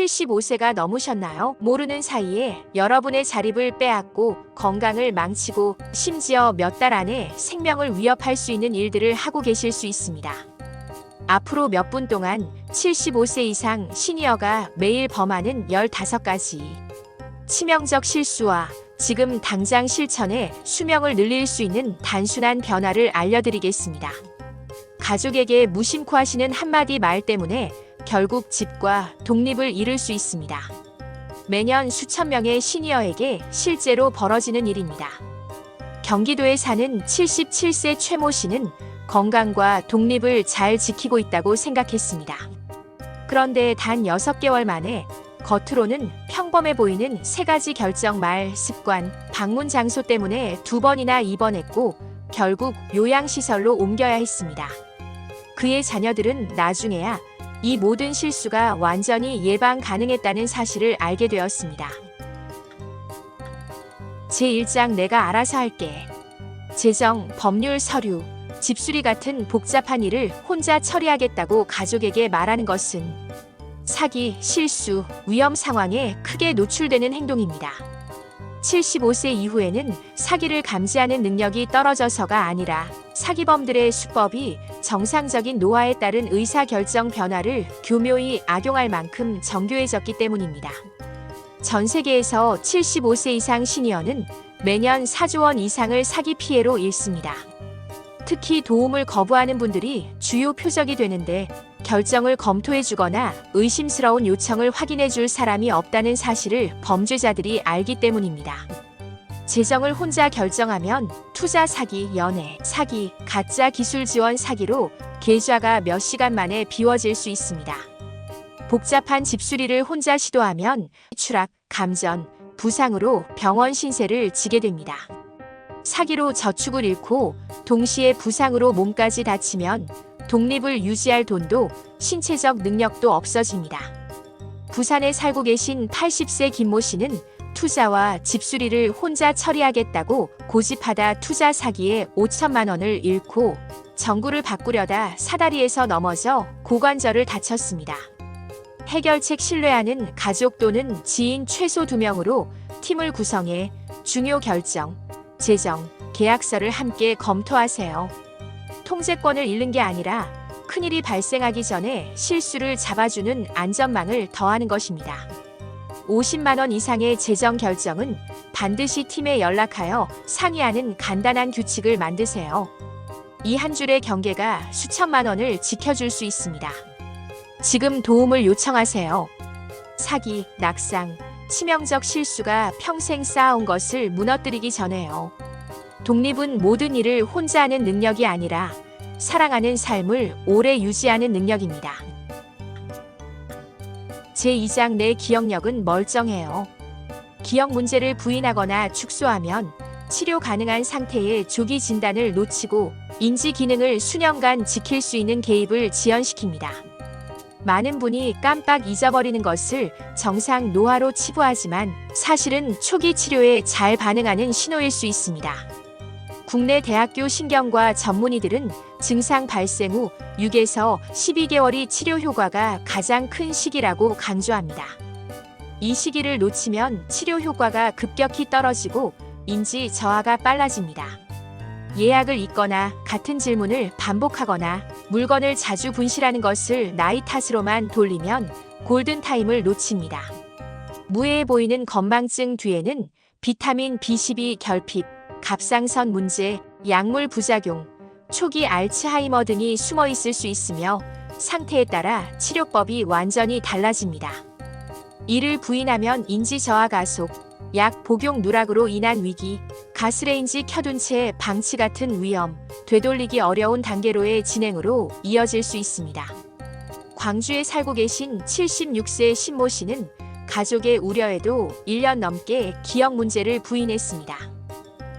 75세가 넘으셨나요? 모르는 사이에 여러분의 자립을 빼앗고 건강을 망치고 심지어 몇 달 안에 생명을 위협할 수 있는 일들을 하고 계실 수 있습니다. 앞으로 몇 분 동안 75세 이상 시니어가 매일 범하는 15가지 치명적 실수와 지금 당장 실천해 수명을 늘릴 수 있는 단순한 변화를 알려드리겠습니다. 가족에게 무심코 하시는 한마디 말 때문에 결국 집과 독립을 잃을 수 있습니다. 매년 수천 명의 시니어에게 실제로 벌어지는 일입니다. 경기도에 사는 77세 최모 씨는 건강과 독립을 잘 지키고 있다고 생각했습니다. 그런데 단 6개월 만에 겉으로는 평범해 보이는 3가지 결정 말 습관, 방문 장소 때문에 2번이나 입원했고 결국 요양시설로 옮겨야 했습니다. 그의 자녀들은 나중에야 이 모든 실수가 완전히 예방 가능했다는 사실을 알게 되었습니다. 제1장 내가 알아서 할게. 재정, 법률, 서류, 집수리 같은 복잡한 일을 혼자 처리하겠다고 가족에게 말하는 것은 사기, 실수, 위험 상황에 크게 노출되는 행동입니다. 75세 이후에는 사기를 감지하는 능력이 떨어져서가 아니라 사기범들의 수법이 정상적인 노화에 따른 의사결정 변화를 교묘히 악용할 만큼 정교해졌기 때문입니다. 전 세계에서 75세 이상 시니어는 매년 4조 원 이상을 사기 피해로 잃습니다. 특히 도움을 거부하는 분들이 주요 표적이 되는데 결정을 검토해주거나 의심스러운 요청을 확인해줄 사람이 없다는 사실을 범죄자들이 알기 때문입니다. 재정을 혼자 결정하면 투자 사기, 연애 사기, 가짜 기술 지원 사기로 계좌가 몇 시간 만에 비워질 수 있습니다. 복잡한 집수리를 혼자 시도하면 추락, 감전, 부상으로 병원 신세를 지게 됩니다. 사기로 저축을 잃고 동시에 부상으로 몸까지 다치면 독립을 유지할 돈도 신체적 능력도 없어집니다. 부산에 살고 계신 80세 김모 씨는 투자와 집수리를 혼자 처리하겠다고 고집하다 투자 사기에 5천만 원을 잃고 전구를 바꾸려다 사다리에서 넘어져 고관절을 다쳤습니다. 해결책 신뢰하는 가족 또는 지인 최소 2명으로 팀을 구성해 중요 결정, 재정, 계약서를 함께 검토하세요. 통제권을 잃는 게 아니라 큰일이 발생하기 전에 실수를 잡아주는 안전망을 더하는 것입니다. 50만 원 이상의 재정 결정은 반드시 팀에 연락하여 상의하는 간단한 규칙을 만드세요. 이 한 줄의 경계가 수천만 원을 지켜줄 수 있습니다. 지금 도움을 요청하세요. 사기, 낙상, 치명적 실수가 평생 쌓아온 것을 무너뜨리기 전에요. 독립은 모든 일을 혼자 하는 능력이 아니라 사랑하는 삶을 오래 유지하는 능력입니다. 제2장 내 기억력은 멀쩡해요. 기억 문제를 부인하거나 축소하면 치료 가능한 상태의 조기 진단을 놓치고 인지 기능을 수년간 지킬 수 있는 개입을 지연시킵니다. 많은 분이 깜빡 잊어버리는 것을 정상 노화로 치부하지만 사실은 초기 치료에 잘 반응하는 신호일 수 있습니다. 국내 대학교 신경과 전문의들은 증상 발생 후 6에서 12개월이 치료 효과가 가장 큰 시기라고 강조합니다. 이 시기를 놓치면 치료 효과가 급격히 떨어지고 인지 저하가 빨라집니다. 예약을 잊거나 같은 질문을 반복하거나 물건을 자주 분실하는 것을 나이 탓으로만 돌리면 골든타임을 놓칩니다. 무해해 보이는 건망증 뒤에는 비타민 B12 결핍, 갑상선 문제, 약물 부작용, 초기 알츠하이머 등이 숨어 있을 수 있으며 상태에 따라 치료법이 완전히 달라집니다. 이를 부인하면 인지 저하 가속, 약 복용 누락으로 인한 위기, 가스레인지 켜둔 채 방치 같은 위험, 되돌리기 어려운 단계로의 진행으로 이어질 수 있습니다. 광주에 살고 계신 76세 신모 씨는 가족의 우려에도 1년 넘게 기억 문제를 부인했습니다.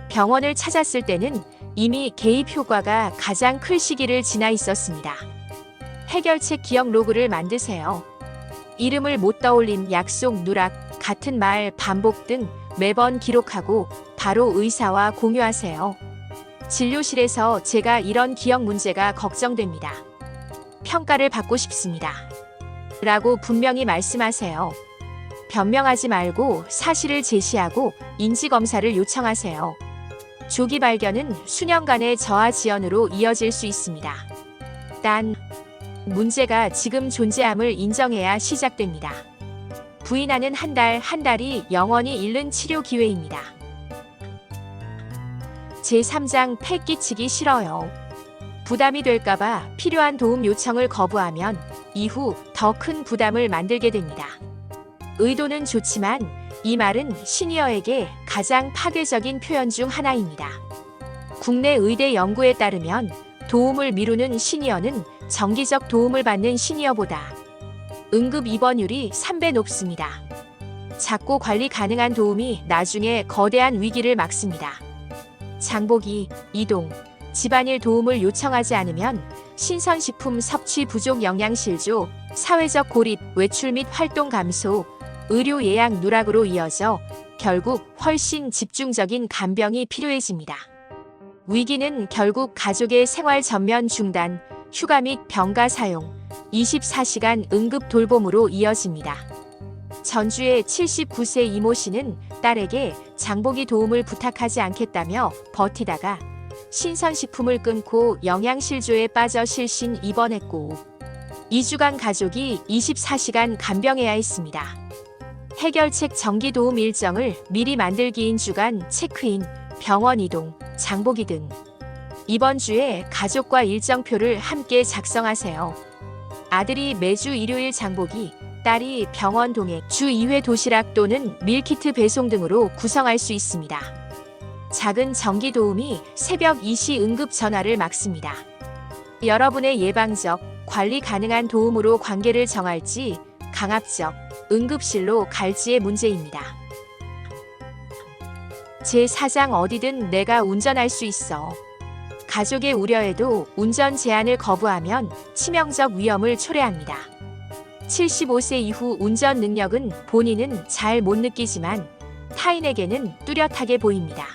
병원을 찾았을 때는 이미 개입 효과가 가장 클 시기를 지나 있었습니다. 해결책 기억 로그를 만드세요. 이름을 못 떠올린 약속 누락, 같은 말 반복 등 매번 기록하고 바로 의사와 공유하세요. 진료실에서 제가 이런 기억 문제가 걱정됩니다. 평가를 받고 싶습니다. 라고 분명히 말씀하세요. 변명하지 말고 사실을 제시하고 인지검사를 요청하세요. 조기 발견은 수년간의 저하지연으로 이어질 수 있습니다. 단, 문제가 지금 존재함을 인정해야 시작됩니다. 부인하는 한 달이 영원히 잃는 치료 기회입니다. 제3장 패 끼치기 싫어요. 부담이 될까봐 필요한 도움 요청을 거부하면 이후 더 큰 부담을 만들게 됩니다. 의도는 좋지만 이 말은 시니어에게 가장 파괴적인 표현 중 하나입니다. 국내 의대 연구에 따르면 도움을 미루는 시니어는 정기적 도움을 받는 시니어보다 응급 입원율이 3배 높습니다. 작고 관리 가능한 도움이 나중에 거대한 위기를 막습니다. 장보기, 이동, 집안일 도움을 요청하지 않으면 신선식품 섭취 부족 영양실조, 사회적 고립, 외출 및 활동 감소, 의료 예약 누락으로 이어져 결국 훨씬 집중적인 간병이 필요해집니다. 위기는 결국 가족의 생활 전면 중단, 휴가 및 병가 사용, 24시간 응급 돌봄으로 이어집니다. 전주의 79세 이모 씨는 딸에게 장보기 도움을 부탁하지 않겠다며 버티다가 신선식품을 끊고 영양실조에 빠져 실신 입원했고 2주간 가족이 24시간 간병해야 했습니다. 해결책 정기도움 일정을 미리 만들기인 주간 체크인, 병원 이동, 장보기 등 이번 주에 가족과 일정표를 함께 작성하세요. 아들이 매주 일요일 장보기, 딸이 병원 동행, 주 2회 도시락 또는 밀키트 배송 등으로 구성할 수 있습니다. 작은 정기도움이 새벽 2시 응급 전화를 막습니다. 여러분의 예방적, 관리 가능한 도움으로 관계를 정할지 강압적, 응급실로 갈지의 문제입니다. 제4장 어디든 내가 운전할 수 있어. 가족의 우려에도 운전 제한을 거부하면 치명적 위험을 초래합니다. 75세 이후 운전 능력은 본인은 잘 못 느끼지만 타인에게는 뚜렷하게 보입니다.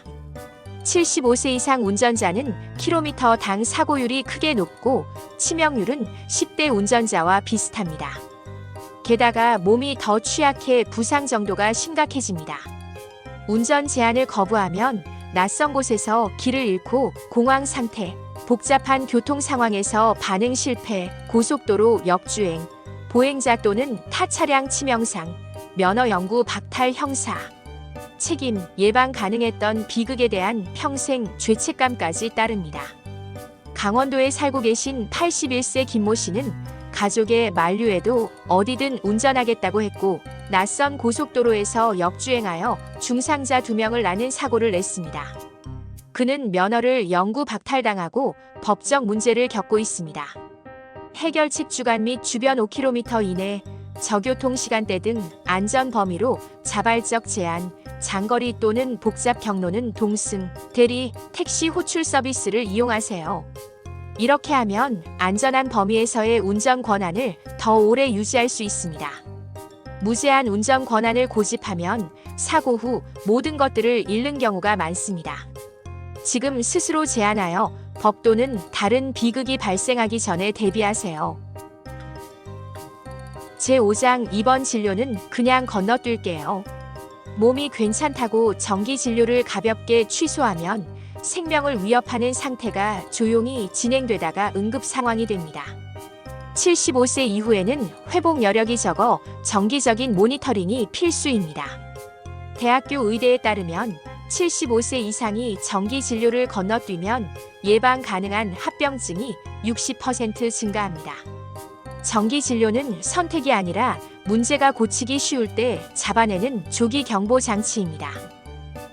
75세 이상 운전자는 킬로미터당 사고율이 크게 높고 치명률은 10대 운전자와 비슷합니다. 게다가 몸이 더 취약해 부상 정도가 심각해집니다. 운전 제한을 거부하면 낯선 곳에서 길을 잃고 공황 상태, 복잡한 교통 상황에서 반응 실패, 고속도로 역주행, 보행자 또는 타 차량 치명상, 면허 영구 박탈 형사, 책임, 예방 가능했던 비극에 대한 평생 죄책감까지 따릅니다. 강원도에 살고 계신 81세 김모 씨는 가족의 만류에도 어디든 운전하겠다고 했고 낯선 고속도로에서 역주행하여 중상자 2명을 낳는 사고를 냈습니다. 그는 면허를 영구 박탈당하고 법적 문제를 겪고 있습니다. 해결책 주간 및 주변 5km 이내, 저교통 시간대 등 안전 범위로 자발적 제한, 장거리 또는 복잡 경로는 동승, 대리, 택시 호출 서비스를 이용하세요. 이렇게 하면 안전한 범위에서의 운전 권한을 더 오래 유지할 수 있습니다. 무제한 운전 권한을 고집하면 사고 후 모든 것들을 잃는 경우가 많습니다. 지금 스스로 제한하여 법 또는 다른 비극이 발생하기 전에 대비하세요. 제5장 이번 진료는 그냥 건너뛸게요. 몸이 괜찮다고 정기 진료를 가볍게 취소하면 생명을 위협하는 상태가 조용히 진행되다가 응급 상황이 됩니다. 75세 이후에는 회복 여력이 적어 정기적인 모니터링이 필수입니다. 대학교 의대에 따르면 75세 이상이 정기 진료를 건너뛰면 예방 가능한 합병증이 60% 증가합니다. 정기 진료는 선택이 아니라 문제가 고치기 쉬울 때 잡아내는 조기 경보 장치입니다.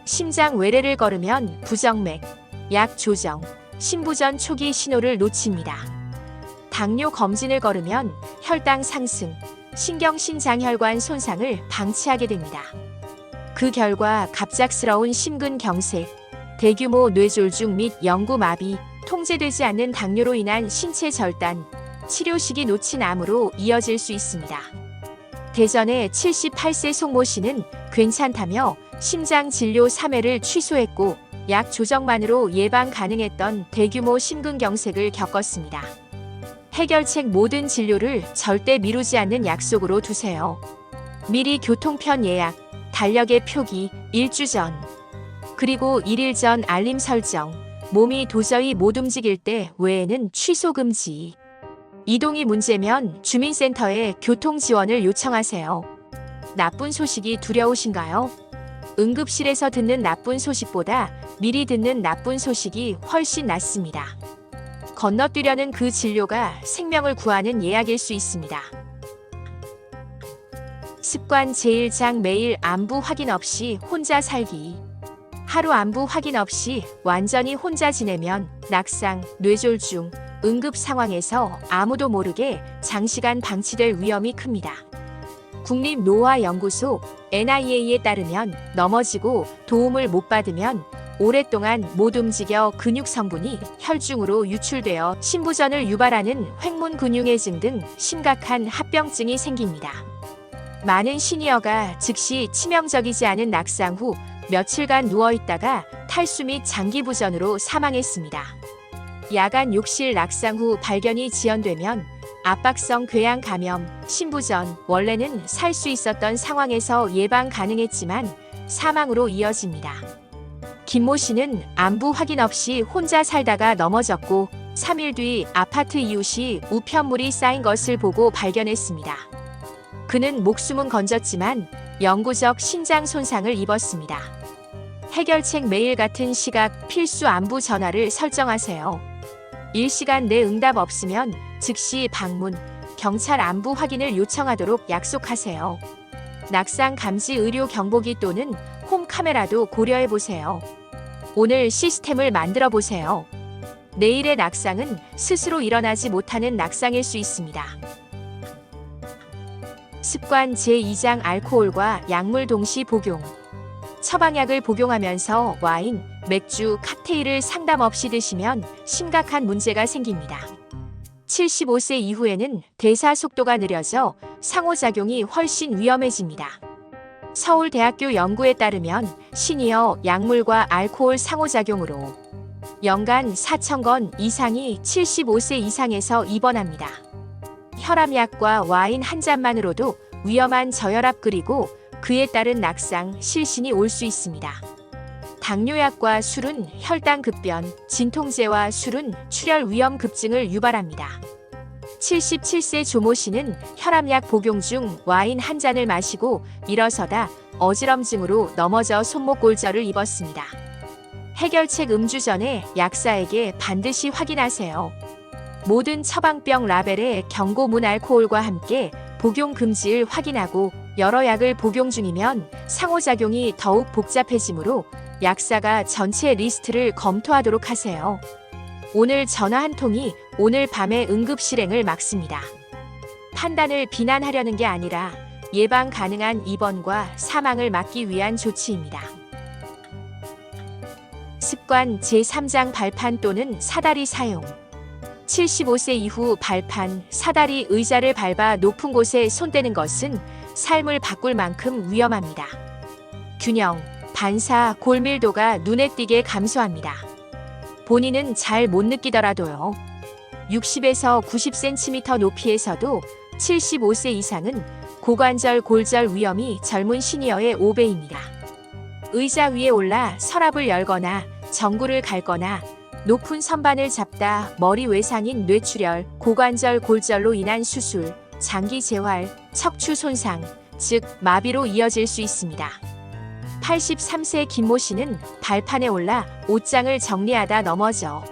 심장 외래를 걸으면 부정맥, 약 조정, 심부전 초기 신호를 놓칩니다. 당뇨 검진을 걸으면 혈당 상승, 신경신장혈관 손상을 방치하게 됩니다. 그 결과 갑작스러운 심근경색, 대규모 뇌졸중 및 영구마비, 통제되지 않는 당뇨로 인한 신체 절단, 치료 시기 놓친 암으로 이어질 수 있습니다. 대전의 78세 송모 씨는 괜찮다며 심장 진료 3회를 취소했고 약 조정만으로 예방 가능했던 대규모 심근경색을 겪었습니다. 해결책 모든 진료를 절대 미루지 않는 약속으로 두세요. 미리 교통편 예약, 달력의 표기, 일주 전. 그리고 1일 전 알림 설정. 몸이 도저히 못 움직일 때 외에는 취소 금지. 이동이 문제면 주민센터에 교통 지원을 요청하세요. 나쁜 소식이 두려우신가요? 응급실에서 듣는 나쁜 소식보다 미리 듣는 나쁜 소식이 훨씬 낫습니다. 건너뛰려는 그 진료가 생명을 구하는 예약일 수 있습니다. 습관 제1장 매일 안부 확인 없이 혼자 살기. 하루 안부 확인 없이 완전히 혼자 지내면 낙상, 뇌졸중, 응급 상황에서 아무도 모르게 장시간 방치될 위험이 큽니다. 국립노화연구소 NIA에 따르면 넘어지고 도움을 못 받으면 오랫동안 못 움직여 근육 성분이 혈중으로 유출되어 신부전을 유발하는 횡문근육해증 등 심각한 합병증이 생깁니다. 많은 시니어가 즉시 치명적이지 않은 낙상 후 며칠간 누워있다가 탈수 및 장기부전으로 사망했습니다. 야간 욕실 낙상 후 발견이 지연되면 압박성 궤양 감염, 신부전, 원래는 살 수 있었던 상황에서 예방 가능했지만 사망으로 이어집니다. 김모 씨는 안부 확인 없이 혼자 살다가 넘어졌고 3일 뒤 아파트 이웃이 우편물이 쌓인 것을 보고 발견했습니다. 그는 목숨은 건졌지만 영구적 신장 손상을 입었습니다. 해결책 매일 같은 시각 필수 안부 전화를 설정하세요. 1시간 내 응답 없으면 즉시 방문, 경찰 안부 확인을 요청하도록 약속하세요. 낙상 감지 의료 경보기 또는 홈 카메라도 고려해 보세요. 오늘 시스템을 만들어 보세요. 내일의 낙상은 스스로 일어나지 못하는 낙상일 수 있습니다. 습관 제2장 알코올과 약물 동시 복용. 처방약을 복용하면서 와인, 맥주, 칵테일을 상담 없이 드시면 심각한 문제가 생깁니다. 75세 이후에는 대사 속도가 느려져 상호작용이 훨씬 위험해집니다. 서울대학교 연구에 따르면 시니어 약물과 알코올 상호작용으로 연간 4,000건 이상이 75세 이상에서 입원합니다. 혈압약과 와인 한 잔만으로도 위험한 저혈압 그리고 그에 따른 낙상, 실신이 올 수 있습니다. 당뇨약과 술은 혈당 급변, 진통제와 술은 출혈 위험 급증을 유발합니다. 77세 조모 씨는 혈압약 복용 중 와인 한 잔을 마시고 일어서다 어지럼증으로 넘어져 손목골절을 입었습니다. 해결책 음주 전에 약사에게 반드시 확인하세요. 모든 처방병 라벨에 경고 무알코올과 함께 복용 금지를 확인하고 여러 약을 복용 중이면 상호작용이 더욱 복잡해지므로 약사가 전체 리스트를 검토하도록 하세요. 오늘 전화 한 통이 오늘 밤의 응급 실행을 막습니다. 판단을 비난하려는 게 아니라 예방 가능한 입원과 사망을 막기 위한 조치입니다. 습관 제3장 발판 또는 사다리 사용. 75세 이후 발판, 사다리, 의자를 밟아 높은 곳에 손대는 것은 삶을 바꿀 만큼 위험합니다. 균형, 반사, 골밀도가 눈에 띄게 감소합니다. 본인은 잘 못 느끼더라도요. 60에서 90cm 높이에서도 75세 이상은 고관절 골절 위험이 젊은 시니어의 5배입니다. 의자 위에 올라 서랍을 열거나 전구를 갈거나 높은 선반을 잡다 머리 외상인 뇌출혈, 고관절 골절로 인한 수술, 장기 재활, 척추 손상, 즉 마비로 이어질 수 있습니다. 83세 김모 씨는 발판에 올라 옷장을 정리하다 넘어져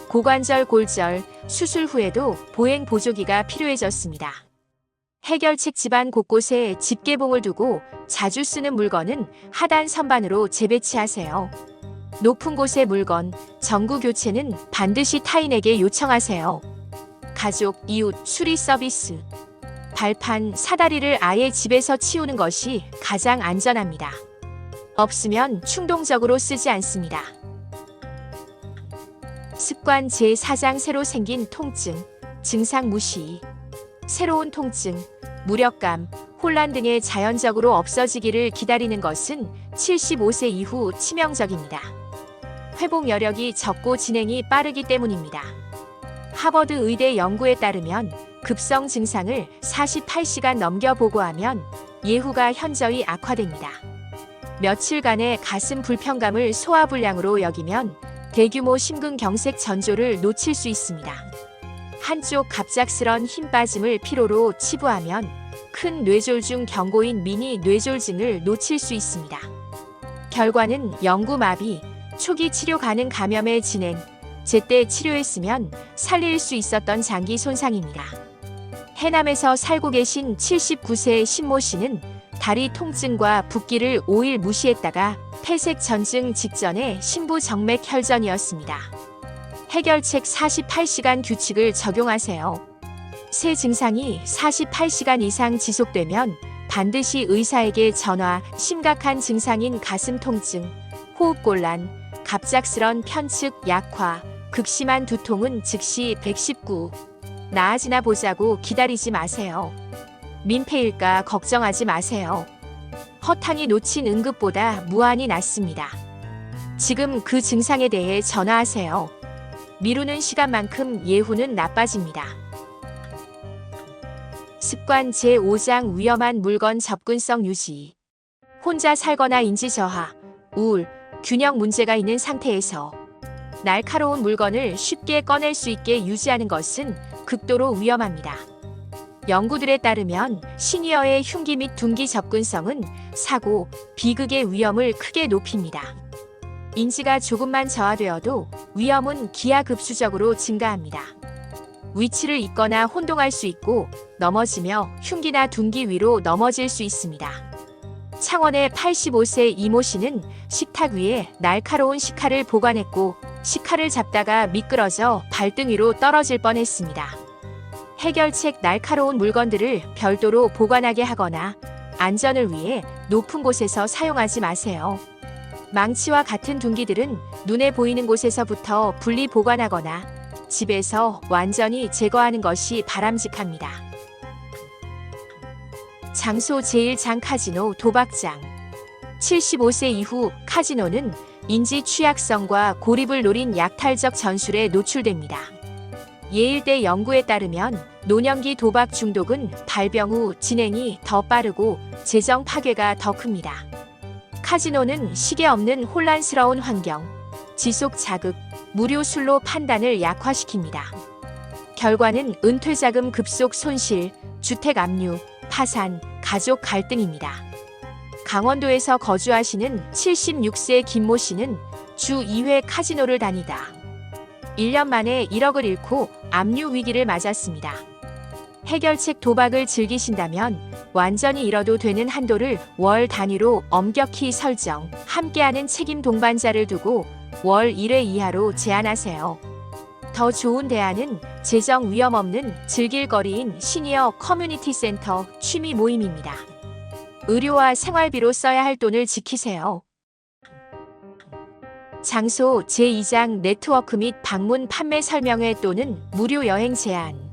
고관절 골절, 수술 후에도 보행 보조기가 필요해졌습니다. 해결책 집안 곳곳에 집게봉을 두고 자주 쓰는 물건은 하단 선반으로 재배치하세요. 높은 곳의 물건, 전구 교체는 반드시 타인에게 요청하세요. 가족, 이웃, 수리 서비스. 발판, 사다리를 아예 집에서 치우는 것이 가장 안전합니다. 없으면 충동적으로 쓰지 않습니다. 습관 제4장 새로 생긴 통증, 증상 무시. 새로운 통증, 무력감, 혼란 등의 자연적으로 없어지기를 기다리는 것은 75세 이후 치명적입니다. 회복 여력이 적고 진행이 빠르기 때문입니다. 하버드 의대 연구에 따르면 급성 증상을 48시간 넘겨 보고하면 예후가 현저히 악화됩니다. 며칠간의 가슴 불편감을 소화불량으로 여기면 대규모 심근경색 전조를 놓칠 수 있습니다. 한쪽 갑작스런 힘 빠짐을 필요로 치부하면 큰 뇌졸중 경고인 미니 뇌졸중을 놓칠 수 있습니다. 결과는 영구마비, 초기 치료 가능 감염의 진행, 제때 치료했으면 살릴 수 있었던 장기 손상입니다. 해남에서 살고 계신 79세의 신모 씨는 다리 통증과 붓기를 5일 무시했다가 폐색 전증 직전에 심부정맥 혈전이었습니다. 해결책 48시간 규칙을 적용하세요. 새 증상이 48시간 이상 지속되면 반드시 의사에게 전화, 심각한 증상인 가슴 통증, 호흡곤란, 갑작스런 편측, 약화, 극심한 두통은 즉시 119. 나아지나 보자고 기다리지 마세요. 민폐일까 걱정하지 마세요. 허탕이 놓친 응급보다 무한히 낫습니다. 지금 그 증상에 대해 전화하세요. 미루는 시간만큼 예후는 나빠집니다. 습관 제5장 위험한 물건 접근성 유지. 혼자 살거나 인지 저하, 우울, 균형 문제가 있는 상태에서 날카로운 물건을 쉽게 꺼낼 수 있게 유지하는 것은 극도로 위험합니다. 연구들에 따르면 시니어의 흉기 및 둔기 접근성은 사고, 비극의 위험을 크게 높입니다. 인지가 조금만 저하되어도 위험은 기하급수적으로 증가합니다. 위치를 잊거나 혼동할 수 있고 넘어지며 흉기나 둔기 위로 넘어질 수 있습니다. 창원의 85세 이모 씨는 식탁 위에 날카로운 식칼을 보관했고 식칼을 잡다가 미끄러져 발등 위로 떨어질 뻔했습니다. 해결책 날카로운 물건들을 별도로 보관하게 하거나 안전을 위해 높은 곳에서 사용하지 마세요. 망치와 같은 둔기들은 눈에 보이는 곳에서부터 분리 보관하거나 집에서 완전히 제거하는 것이 바람직합니다. 장소 제1장 카지노 도박장. 75세 이후 카지노는 인지 취약성과 고립을 노린 약탈적 전술에 노출됩니다. 예일대 연구에 따르면 노년기 도박 중독은 발병 후 진행이 더 빠르고 재정 파괴가 더 큽니다. 카지노는 시계 없는 혼란스러운 환경, 지속 자극, 무료 술로 판단을 약화시킵니다. 결과는 은퇴자금 급속 손실, 주택 압류, 파산, 가족 갈등입니다. 강원도에서 거주하시는 76세 김모 씨는 주 2회 카지노를 다니다 1년 만에 1억을 잃고 압류 위기를 맞았습니다. 해결책 도박을 즐기신다면 완전히 잃어도 되는 한도를 월 단위로 엄격히 설정, 함께하는 책임 동반자를 두고 월 1회 이하로 제한하세요. 더 좋은 대안은 재정 위험 없는 즐길거리인 시니어 커뮤니티 센터 취미 모임입니다. 의료와 생활비로 써야 할 돈을 지키세요. 장소 제2장 네트워크 및 방문 판매 설명회 또는 무료 여행 제한.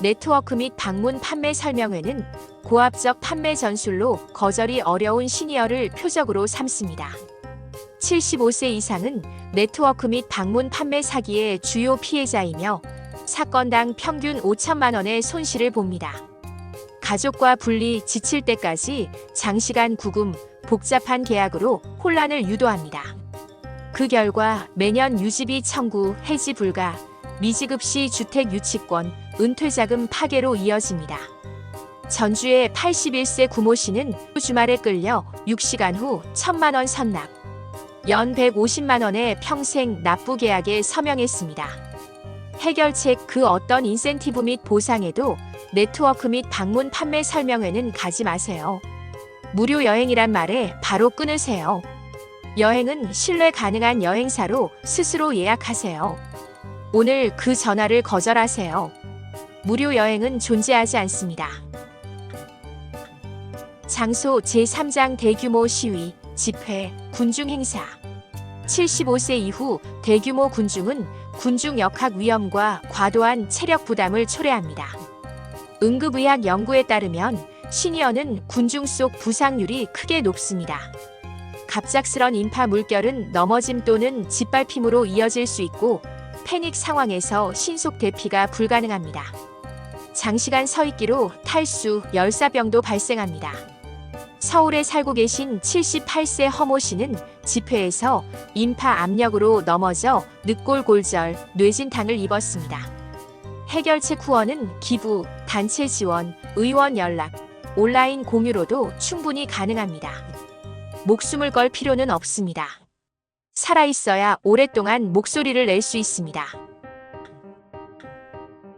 네트워크 및 방문 판매 설명회는 고압적 판매 전술로 거절이 어려운 시니어를 표적으로 삼습니다. 75세 이상은 네트워크 및 방문 판매 사기의 주요 피해자이며 사건당 평균 5천만 원의 손실을 봅니다. 가족과 분리 지칠 때까지 장시간 구금, 복잡한 계약으로 혼란을 유도합니다. 그 결과 매년 유지비 청구, 해지 불가, 미지급 시 주택 유치권, 은퇴자금 파괴로 이어집니다. 전주의 81세 구모 씨는 주말에 끌려 6시간 후 1,000만 원 선납, 연 150만 원의 평생 납부 계약에 서명했습니다. 해결책 그 어떤 인센티브 및 보상에도 네트워크 및 방문 판매 설명회는 가지 마세요. 무료 여행이란 말에 바로 끊으세요. 여행은 신뢰 가능한 여행사로 스스로 예약하세요. 오늘 그 전화를 거절하세요. 무료 여행은 존재하지 않습니다. 장소 제3장 대규모 시위, 집회, 군중 행사. 75세 이후 대규모 군중은 군중 역학 위험과 과도한 체력 부담을 초래합니다. 응급의학 연구에 따르면 시니어는 군중 속 부상률이 크게 높습니다. 갑작스런 인파 물결은 넘어짐 또는 짓밟힘으로 이어질 수 있고 패닉 상황에서 신속 대피가 불가능합니다. 장시간 서 있기로 탈수, 열사병도 발생합니다. 서울에 살고 계신 78세 허모 씨는 집회에서 인파 압력으로 넘어져 늑골골절, 뇌진탕을 입었습니다. 해결책 후원은 기부, 단체 지원, 의원 연락, 온라인 공유로도 충분히 가능합니다. 목숨을 걸 필요는 없습니다. 살아있어야 오랫동안 목소리를 낼 수 있습니다.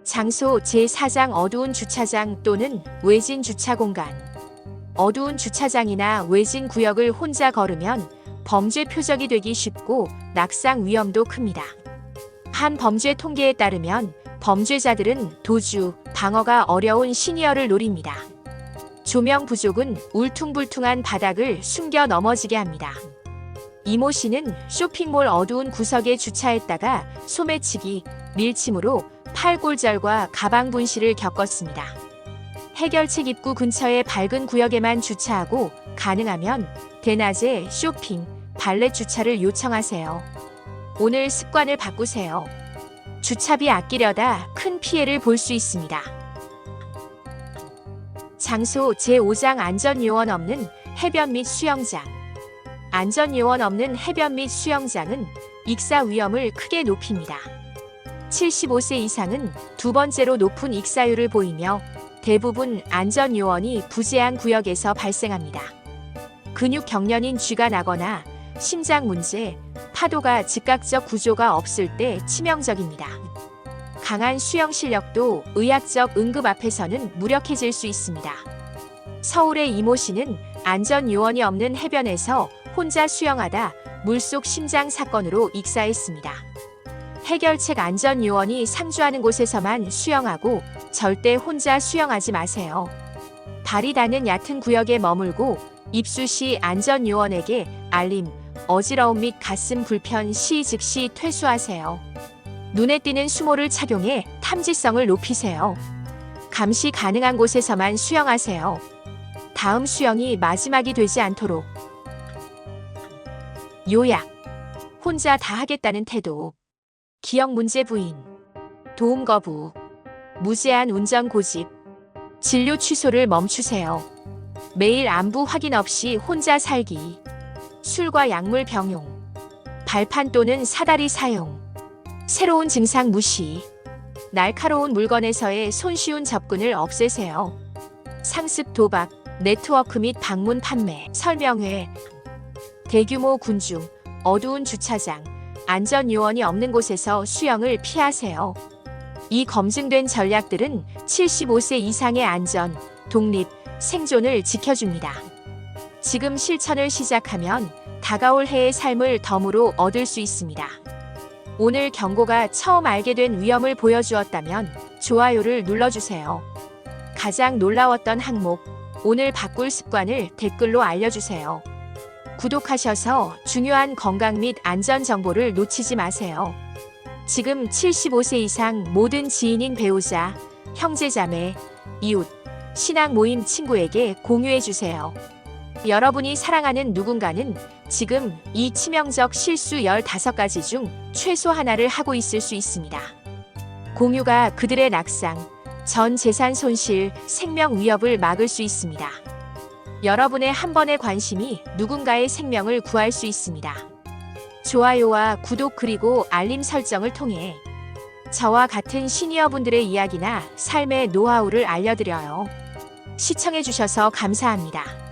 장소 제4장 어두운 주차장 또는 외진 주차 공간. 어두운 주차장이나 외진 구역을 혼자 걸으면 범죄 표적이 되기 쉽고 낙상 위험도 큽니다. 한 범죄 통계에 따르면 범죄자들은 도주, 방어가 어려운 시니어를 노립니다. 조명 부족은 울퉁불퉁한 바닥을 숨겨 넘어지게 합니다. 이모 씨는 쇼핑몰 어두운 구석에 주차했다가 소매치기, 밀침으로 팔골절과 가방 분실을 겪었습니다. 해결책 입구 근처의 밝은 구역에만 주차하고 가능하면 대낮에 쇼핑, 발렛 주차를 요청하세요. 오늘 습관을 바꾸세요. 주차비 아끼려다 큰 피해를 볼 수 있습니다. 장소 제5장 안전요원 없는 해변 및 수영장. 안전요원 없는 해변 및 수영장은 익사 위험을 크게 높입니다. 75세 이상은 두 번째로 높은 익사율을 보이며 대부분 안전요원이 부재한 구역에서 발생합니다. 근육 경련인 쥐가 나거나 심장 문제, 파도가 즉각적 구조가 없을 때 치명적입니다. 강한 수영 실력도 의학적 응급 앞에서는 무력해질 수 있습니다. 서울의 이모 씨는 안전요원이 없는 해변에서 혼자 수영하다 물속 심장 사건으로 익사했습니다. 해결책 안전요원이 상주하는 곳에서만 수영하고 절대 혼자 수영하지 마세요. 발이 닿는 얕은 구역에 머물고 입수 시 안전요원에게 알림, 어지러움 및 가슴 불편 시 즉시 퇴수하세요. 눈에 띄는 수모를 착용해 탐지성을 높이세요. 감시 가능한 곳에서만 수영하세요. 다음 수영이 마지막이 되지 않도록. 요약. 혼자 다 하겠다는 태도. 기억 문제 부인. 도움 거부. 무제한 운전 고집. 진료 취소를 멈추세요. 매일 안부 확인 없이 혼자 살기. 술과 약물 병용. 발판 또는 사다리 사용. 새로운 증상 무시. 날카로운 물건에서의 손쉬운 접근을 없애세요. 상습 도박, 네트워크 및 방문 판매, 설명회. 대규모 군중, 어두운 주차장, 안전요원이 없는 곳에서 수영을 피하세요. 이 검증된 전략들은 75세 이상의 안전, 독립, 생존을 지켜줍니다. 지금 실천을 시작하면 다가올 해의 삶을 덤으로 얻을 수 있습니다. 오늘 경고가 처음 알게 된 위험을 보여주었다면 좋아요를 눌러주세요. 가장 놀라웠던 항목, 오늘 바꿀 습관을 댓글로 알려주세요. 구독하셔서 중요한 건강 및 안전 정보를 놓치지 마세요. 지금 75세 이상 모든 지인인 배우자, 형제자매, 이웃, 신앙 모임 친구에게 공유해주세요. 여러분이 사랑하는 누군가는 지금 이 치명적 실수 15가지 중 최소 하나를 하고 있을 수 있습니다. 공유가 그들의 낙상, 전 재산 손실, 생명 위협을 막을 수 있습니다. 여러분의 한 번의 관심이 누군가의 생명을 구할 수 있습니다. 좋아요와 구독 그리고 알림 설정을 통해 저와 같은 시니어분들의 이야기나 삶의 노하우를 알려드려요. 시청해주셔서 감사합니다.